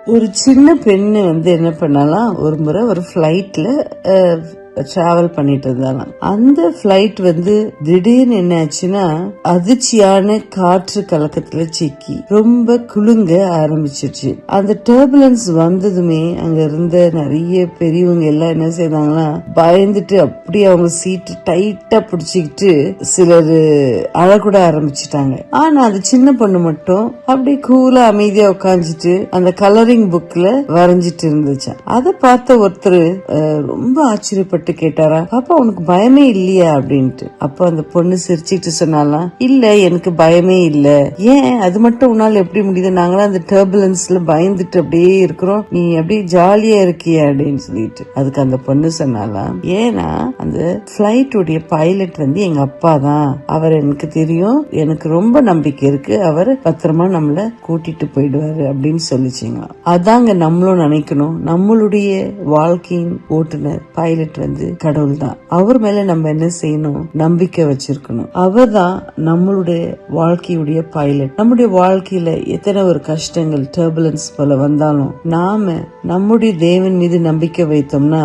ஒரு சின்ன பெண்ணு என்ன பண்ணாலாம், ஒரு முறை ஒரு ஃபிளைட்ல டிராவல் பண்ணிட்டு இருந்தாலும் அந்த பிளைட் திடீர்னு என்ன ஆச்சுன்னா அதிர்ச்சியான காற்று கலக்கத்துல சிக்கி ரொம்ப குலுங்க ஆரம்பிச்சிருச்சு. அந்த டர்புலன்ஸ் வந்ததுமே அங்க இருந்த நிறைய பெரியவங்க எல்லாம் என்ன செய்தாங்களா, பயந்துட்டு அப்படியே அவங்க சீட்டு டைட்டா பிடிச்சுக்கிட்டு சிலர் அழக்கூட ஆரம்பிச்சுட்டாங்க. ஆனா அந்த சின்ன பொண்ணு மட்டும் அப்படியே கூலா அமைதியா உட்காந்துட்டு அந்த கலரிங் புக்ல வரைஞ்சிட்டு இருந்துச்சு. அதை பார்த்த ஒருத்தர் ரொம்ப ஆச்சரியப்பட்டு கேட்டாரா, பாப்பா உனக்கு பயமே இல்லையா அப்படின்ட்டு. அப்ப அந்த பொண்ணு சிரிச்சுட்டு சொன்னாலாம், இல்ல எனக்கு பயமே இல்ல. ஏன் அது மட்டும் உன்னால எப்படி முடியுது, நாங்களாம் அந்த டர்புலன்ஸ்ல பயந்துட்டு அப்படியே இருக்கிறோம், நீ அப்படியே ஜாலியா இருக்கிய அப்படின்னு சொல்லிட்டு. அதுக்கு அந்த பொண்ணு சொன்னாலாம், ஏன்னா அந்த பிளைட் உடைய பைலட் எங்க அப்பா தான், அவர் எனக்கு தெரியும், எனக்கு ரொம்ப நம்பிக்கை இருக்கு, அவர் பத்திரமா நம்மள கூட்டிட்டு போயிடுவாரு அப்படின்னு சொல்லிச்சிங்க. அதாங்க நம்மளும் நினைக்கணும், நம்மளுடைய வாழ்க்கையின் ஓட்டுநர் பைலட் கடவுள் தான். அவர் மேல நம்ம என்ன செய்யணும், நம்பிக்கை வச்சிருக்கணும். அவர் தான் நம்மளுடைய வாழ்க்கையுடைய பைலட். நம்முடைய வாழ்க்கையில எத்தனை ஒரு கஷ்டங்கள் டர்புலன்ஸ் போல வந்தாலும் நாம நம்முடைய தேவன் மீது நம்பிக்கை வைத்தோம்னா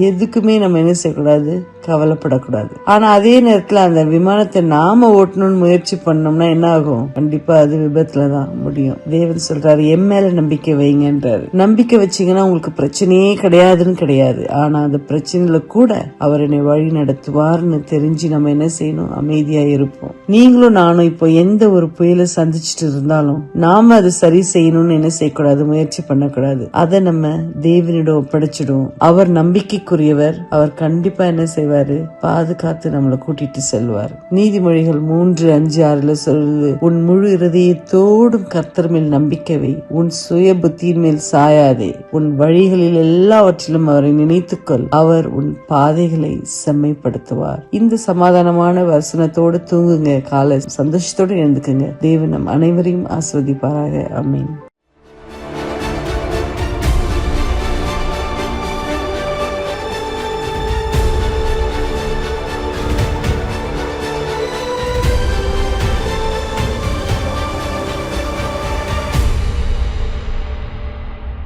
எதுக்குமே நம்ம என்ன செய்யக்கூடாது, கவலைப்படக்கூடாது. ஆனா அதே நேரத்துல அந்த விமானத்தை நாம ஓட்டணும்னு முயற்சி பண்ணோம்னா என்ன ஆகும், கண்டிப்பா அது விபத்துலதான் முடியும். தேவன் சொல்றாரு, என் மேல நம்பிக்கை வைங்கன்றாரு. நம்பிக்கை வச்சீங்கன்னா உங்களுக்கு பிரச்சனையே கிடையாதுன்னு கிடையாது. ஆனா அந்த பிரச்சனையில கூட அவர் என்னை வழி நடத்துவார்னு தெரிஞ்சு நம்ம என்ன செய்யணும், அமைதியா இருப்போம். நீங்களும் நானும் இப்போ எந்த ஒரு புயலை சந்திச்சுட்டு இருந்தாலும் நாம அதை சரி செய்யணும்னு என்ன செய்யக்கூடாது, முயற்சி பண்ணக்கூடாது. அதை நம்ம தேவனிடம் ஒப்படைச்சிடுவோம். அவர் நம்பிக்கைக்குரியவர். அவர் கண்டிப்பா என்ன செய்வார், பாதுகாத்து நம்மளை கூட்டிட்டு செல்வார். நீதிமொழிகள் 3:5-6 சொல்லுது, உன் முழு இருதயத்தோடும் கர்த்தர் மேல் நம்பிக்கை வை, உன் சுய புத்தியின் மேல் சாயாதே, உன் வழிகளில் எல்லாவற்றிலும் அவரை நினைத்துக்கொள், அவர் உன் பாதைகளை செம்மைப்படுத்துவார். இந்த சமாதானமான வசனத்தோடு தூங்குங்க, காலை சந்தோஷத்தோடு எழுந்துக்குங்க. தேவன் நம் அனைவரையும் ஆஸ்வதிப்பாராக. ஆமென்.